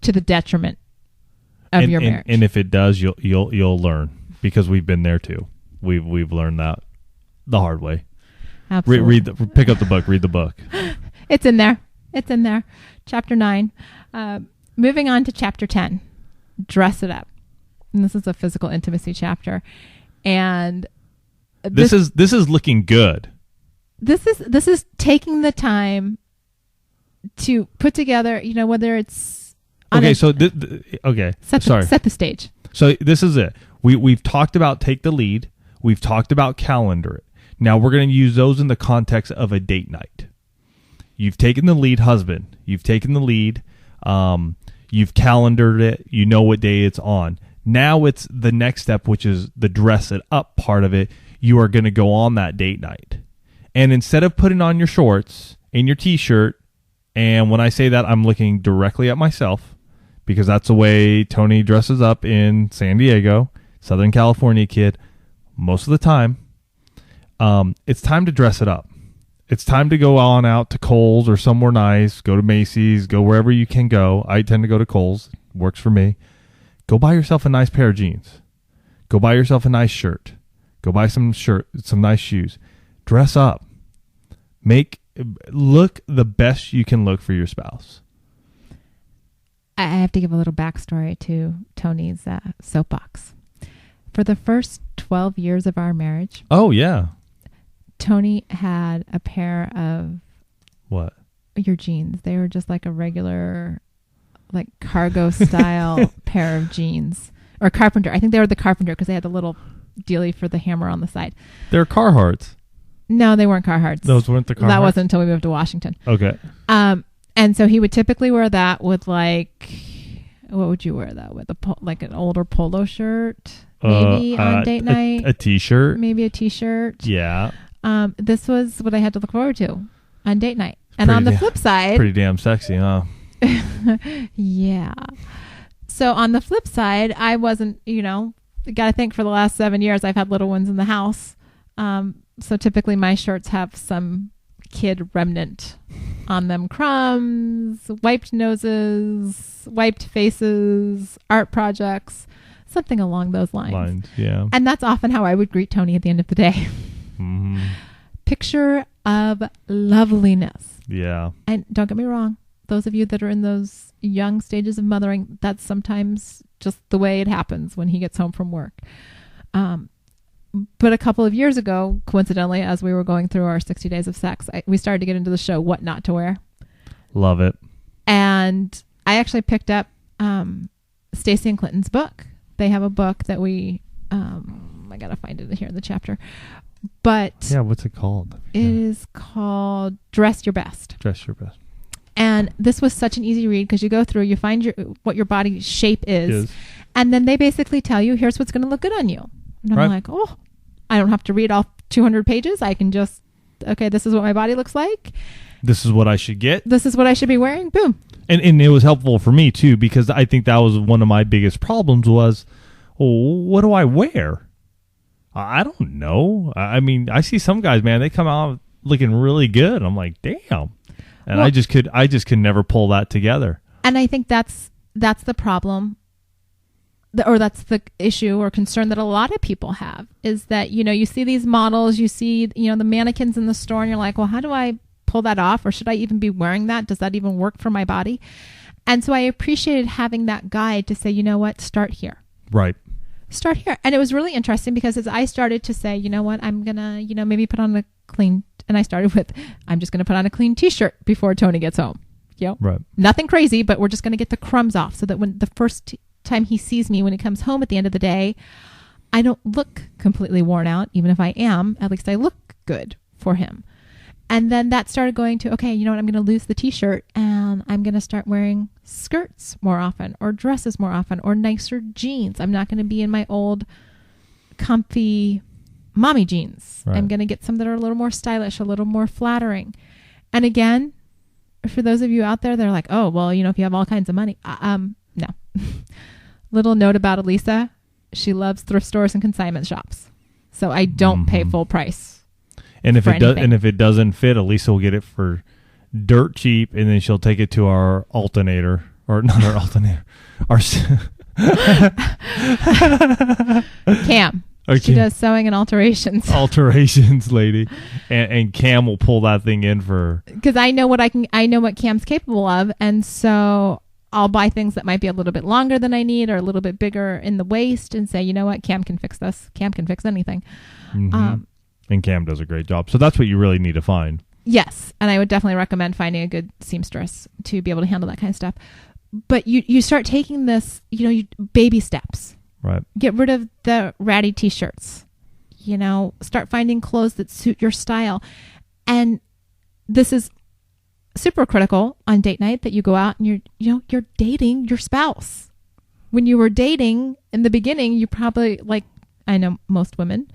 to the detriment of your marriage. And if it does, you'll learn, because we've been there too. We've learned that the hard way. Absolutely. Pick up the book. Read the book. It's in there. Chapter 9. Moving on to chapter 10. Dress it up. And this is a physical intimacy chapter. And this is looking good. This is taking the time to put together, whether it's okay. Set the stage. So this is it. We've talked about take the lead. We've talked about calendar it. Now we're going to use those in the context of a date night. You've taken the lead, husband. You've taken the lead. You've calendared it. You know what day it's on. Now it's the next step, which is the dress it up part of it. You are going to go on that date night. And instead of putting on your shorts and your t-shirt, and when I say that, I'm looking directly at myself, because that's the way Tony dresses up in San Diego, Southern California kid, most of the time. It's time to dress it up. It's time to go on out to Kohl's or somewhere nice, go to Macy's, go wherever you can go. I tend to go to Kohl's. Works for me. Go buy yourself a nice pair of jeans. Go buy yourself a nice shirt. Go buy some nice shoes. Dress up. Look the best you can look for your spouse. I have to give a little backstory to Tony's soapbox. For the first 12 years of our marriage. Oh, yeah. Tony had a pair of... What? Your jeans. They were just like a regular, like cargo style pair of jeans. Or Carpenter. I think they were the Carpenter because they had the little dealie for the hammer on the side. They're Carhartts. No, they weren't Carhartts. Those weren't the Carhartts? That wasn't until we moved to Washington. Okay. And so he would typically wear that with like what would you wear that with? Like an older polo shirt, maybe on date night. A t-shirt, maybe a t-shirt. Yeah. This was what I had to look forward to on date night. And on the flip side, pretty damn sexy, huh? Yeah. So on the flip side, I wasn't, got to think for the last 7 years, I've had little ones in the house. So typically my shirts have some kid remnant on them. Crumbs, wiped noses, wiped faces, art projects, something along those lines. Yeah. And that's often how I would greet Tony at the end of the day. Mm-hmm. Picture of loveliness. Yeah. And don't get me wrong. Those of you that are in those young stages of mothering, that's sometimes just the way it happens when he gets home from work. But a couple of years ago, coincidentally, as we were going through our 60 days of sex, we started to get into the show, What Not to Wear. Love it. And I actually picked up Stacey and Clinton's book. They have a book that I got to find it here in the chapter. But yeah, what's it called? It is called Dress Your Best. Dress Your Best. And this was such an easy read because you go through, you find what your body shape is, and then they basically tell you, here's what's going to look good on you. And I'm like, oh, I don't have to read all 200 pages. I can just, okay, this is what my body looks like. This is what I should get. This is what I should be wearing. Boom. And it was helpful for me too, because I think that was one of my biggest problems was, what do I wear? I don't know. I mean, I see some guys, man, they come out looking really good. I'm like, damn. And I just could never pull that together. And I think that's the problem, or that's the issue or concern that a lot of people have, is that, you see these models, you see, the mannequins in the store, and you're like, well, how do I pull that off? Or should I even be wearing that? Does that even work for my body? And so I appreciated having that guide to say, you know what, start here. Right. Start here. And it was really interesting because as I started to say, you know what, I'm going to, maybe put on a clean, and I started with, I'm just going to put on a clean t-shirt before Tony gets home. Right. Nothing crazy, but we're just going to get the crumbs off so that when the first time he sees me, when he comes home at the end of the day, I don't look completely worn out. Even if I am, at least I look good for him. And then that started going to, okay, you know what, I'm going to lose the t-shirt and I'm going to start wearing skirts more often, or dresses more often, or nicer jeans. I'm not going to be in my old comfy mommy jeans. Right. I'm going to get some that are a little more stylish, a little more flattering. And again, for those of you out there, they're like, oh, well, if you have all kinds of money. No. Little note about Elisa. She loves thrift stores and consignment shops. So I don't pay full price. And if it doesn't fit, Elisa will get it for dirt cheap, and then she'll take it to our alternator, or not our alternator, our Cam. She does sewing and alterations. Alterations, lady, and Cam will pull that thing in for. Because I know what Cam's capable of, and so I'll buy things that might be a little bit longer than I need, or a little bit bigger in the waist, and say, you know what, Cam can fix this. Cam can fix anything. Mm-hmm. And Cam does a great job. So that's what you really need to find. Yes. And I would definitely recommend finding a good seamstress to be able to handle that kind of stuff. But you start taking this, baby steps. Right. Get rid of the ratty t-shirts. Start finding clothes that suit your style. And this is super critical on date night, that you go out and you're dating your spouse. When you were dating in the beginning, you probably, like, I know most women,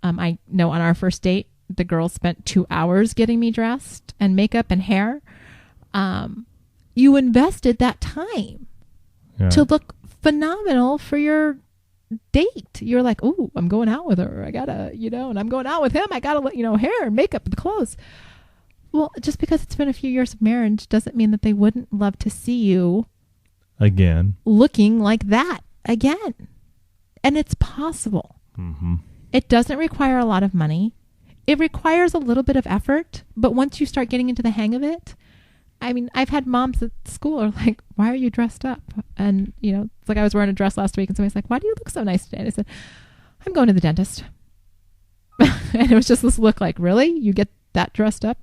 I know on our first date, the girl spent 2 hours getting me dressed and makeup and hair. You invested that time to look phenomenal for your date. You're like, oh, I'm going out with her. I gotta, and I'm going out with him. I gotta, hair and makeup and the clothes. Well, just because it's been a few years of marriage doesn't mean that they wouldn't love to see you again, looking like that again. And it's possible. Mm-hmm. It doesn't require a lot of money. It requires a little bit of effort, but once you start getting into the hang of it, I mean, I've had moms at school are like, why are you dressed up? And, it's like I was wearing a dress last week and somebody's like, why do you look so nice today? And I said, I'm going to the dentist. And it was just this look like, really? You get that dressed up?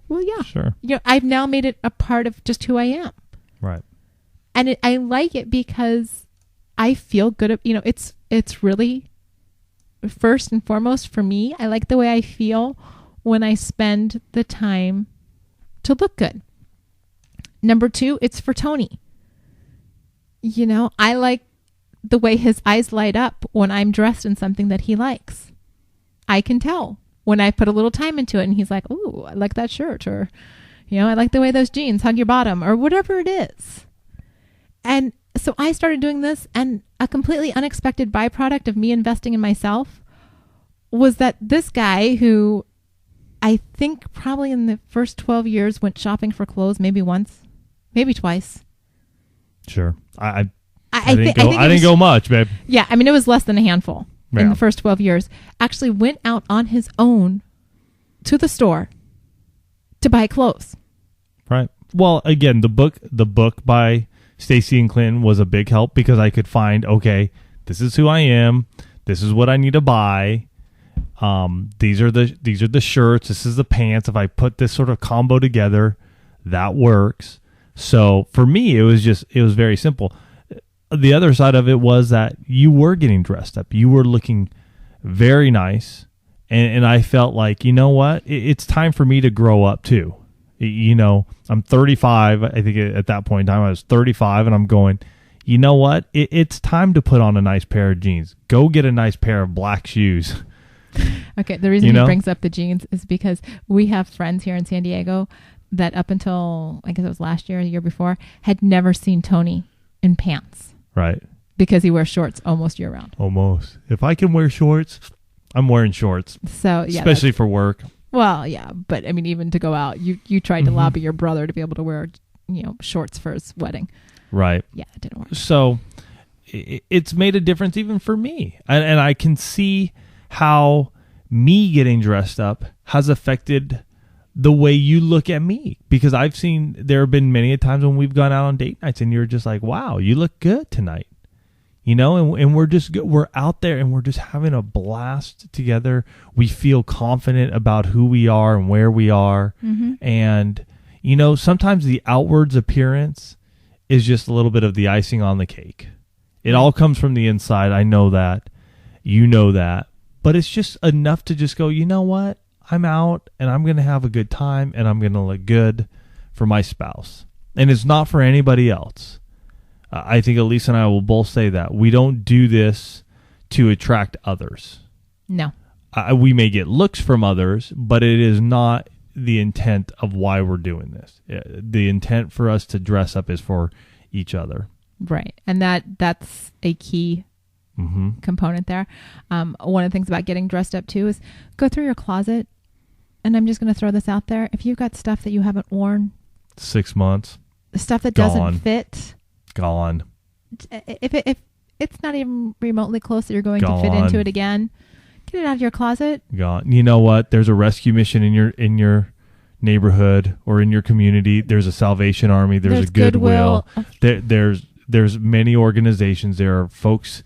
Well, yeah. Sure. I've now made it a part of just who I am. Right. And I like it because I feel good. It's really... First and foremost for me, I like the way I feel when I spend the time to look good. Number 2, it's for Tony. I like the way his eyes light up when I'm dressed in something that he likes. I can tell when I put a little time into it and he's like, "Ooh, I like that shirt," or, "I like the way those jeans hug your bottom," or whatever it is. And so I started doing this, and a completely unexpected byproduct of me investing in myself was that this guy, who I think probably in the first 12 years went shopping for clothes maybe once, maybe twice. Sure. I think didn't go much, babe. Yeah, I mean, it was less than a handful in the first 12 years. Actually went out on his own to the store to buy clothes. Right. Well, again, the book by Stacy and Clinton was a big help because I could find, okay, this is who I am. This is what I need to buy. These are the shirts. This is the pants. If I put this sort of combo together, that works. So for me, it was very simple. The other side of it was that you were getting dressed up. You were looking very nice. And I felt like, you know what? It's time for me to grow up too. I'm 35. I think at that point in time I was 35, and I'm going, you know what? It's time to put on a nice pair of jeans. Go get a nice pair of black shoes. Okay, the reason he brings up the jeans is because we have friends here in San Diego that up until, I guess it was last year or the year before, had never seen Tony in pants. Right. Because he wears shorts almost year round. Almost. If I can wear shorts, I'm wearing shorts. So yeah, especially for work. Well, yeah, but I mean, even to go out, you tried to lobby your brother to be able to wear, shorts for his wedding. Right. Yeah, it didn't work. So it's made a difference even for me. And I can see how me getting dressed up has affected the way you look at me, because I've seen there have been many a times when we've gone out on date nights and you're just like, wow, you look good tonight, and we're out there and we're just having a blast together. We feel confident about who we are and where we are. Mm-hmm. And, sometimes the outwards appearance is just a little bit of the icing on the cake. It all comes from the inside. I know that, that, but it's just enough to just go, you know what? I'm out and I'm going to have a good time and I'm going to look good for my spouse. And it's not for anybody else. I think Elisa and I will both say that. We don't do this to attract others. No. We may get looks from others, but it is not the intent of why we're doing this. The intent for us to dress up is for each other. Right. And that's a key component there. One of the things about getting dressed up too is go through your closet, and I'm just going to throw this out there. If you've got stuff that you haven't worn 6 months, stuff that doesn't fit, gone. If it's not even remotely close that you're going to fit into it again, get it out of your closet. Gone. You know what? There's a rescue mission in your neighborhood or in your community. There's a Salvation Army. There's a Goodwill. There's many organizations. There are folks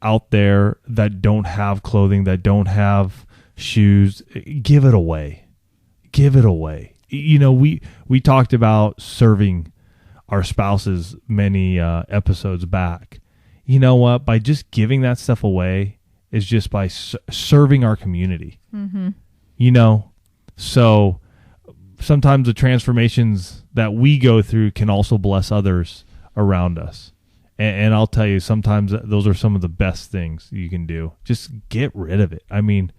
out there that don't have clothing, that don't have shoes. Give it away. Give it away. We talked about serving our spouses many episodes back. You know what? By just giving that stuff away is just by serving our community. Mm-hmm. So sometimes the transformations that we go through can also bless others around us. And I'll tell you, sometimes those are some of the best things you can do. Just get rid of it. I mean,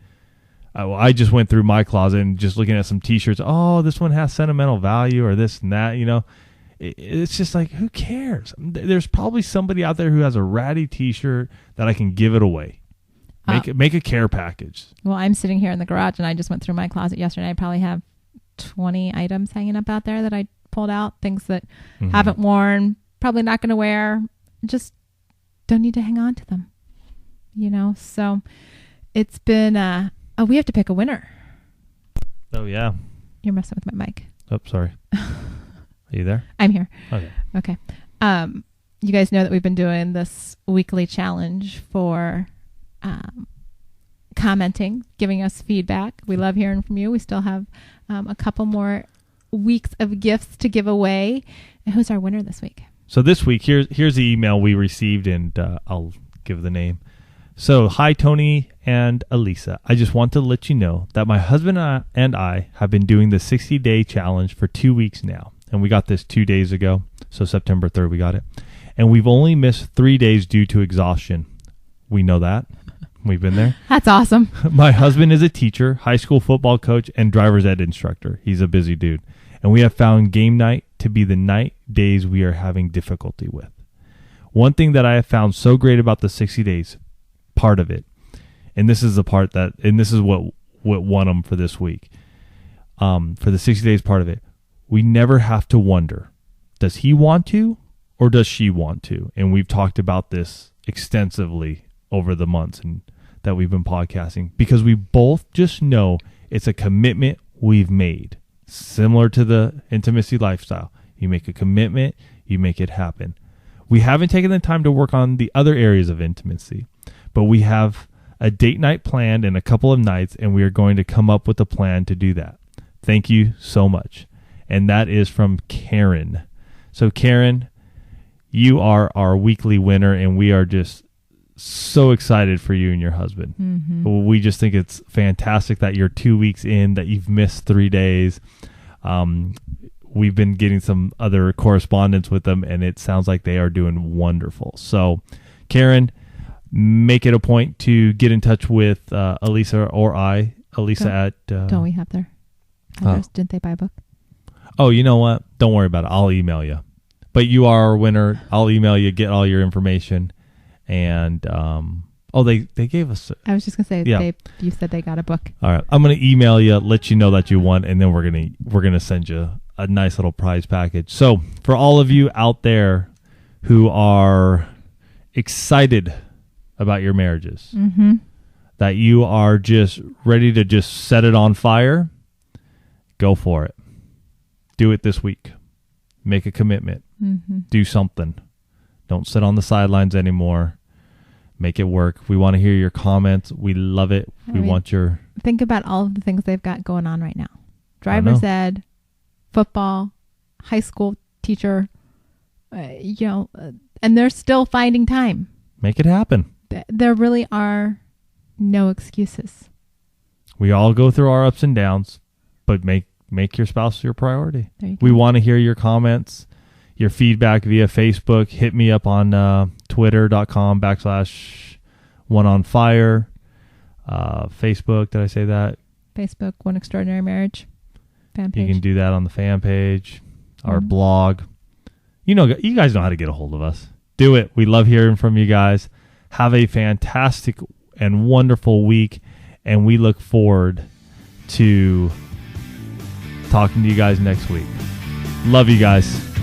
I just went through my closet and just looking at some T-shirts. Oh, this one has sentimental value or this and that, It's just like, who cares? There's probably somebody out there who has a ratty T-shirt that I can give it away. Make a care package. Well, I'm sitting here in the garage, and I just went through my closet yesterday. I probably have 20 items hanging up out there that I pulled out, things that haven't worn, probably not going to wear. Just don't need to hang on to them, So it's been, we have to pick a winner. Oh, yeah. You're messing with my mic. Oh, sorry. Are you there? I'm here. Okay. You guys know that we've been doing this weekly challenge for commenting, giving us feedback. We love hearing from you. We still have a couple more weeks of gifts to give away. And who's our winner this week? So this week, here's the email we received, and I'll give the name. So, hi, Tony and Elisa. I just want to let you know that my husband and I have been doing the 60-day challenge for 2 weeks now. And we got this 2 days ago. So September 3rd, we got it. and we've only missed 3 days due to exhaustion. We know that. We've been there. That's awesome. My husband is a teacher, high school football coach, and driver's ed instructor. He's a busy dude. And we have found game night to be the days we are having difficulty with. One thing that I have found so great about the 60 days part of it, and this is the part and this is what won them for this week, for the 60 days part of it, we never have to wonder, does he want to or does she want to? And we've talked about this extensively over the months and that we've been podcasting, because we both just know it's a commitment we've made, similar to the intimacy lifestyle. You make a commitment, you make it happen. We haven't taken the time to work on the other areas of intimacy, but we have a date night planned in a couple of nights, and we are going to come up with a plan to do that. Thank you so much. And that is from Karen. So Karen, you are our weekly winner, and we are just so excited for you and your husband. Mm-hmm. We just think it's fantastic that you're 2 weeks in, that you've missed 3 days. We've been getting some other correspondence with them, and it sounds like they are doing wonderful. So, Karen, make it a point to get in touch with Elisa or I. Elisa don't we have their address? Didn't they buy a book? Oh, you know what? Don't worry about it. I'll email you. But you are our winner. I'll email you, get all your information. And they gave us. I was just gonna say, you said they got a book. All right, I'm gonna email you, let you know that you won, and then we're gonna send you a nice little prize package. So for all of you out there who are excited about your marriages, mm-hmm. that you are just ready to just set it on fire, go for it. Do it this week. Make a commitment. Mm-hmm. Do something. Don't sit on the sidelines anymore. Make it work. We want to hear your comments. We love it. Want your... Think about all of the things they've got going on right now. Driver's ed, football, high school teacher, and they're still finding time. Make it happen. There really are no excuses. We all go through our ups and downs, but make your spouse your priority. We want to hear your comments, your feedback via Facebook. Hit me up on twitter.com/oneonfire. Facebook, did I say that? Facebook, One Extraordinary Marriage fan page. You can do that on the fan page, our blog. You guys know how to get a hold of us. Do it. We love hearing from you guys. Have a fantastic and wonderful week, and we look forward to talking to you guys next week. Love you guys.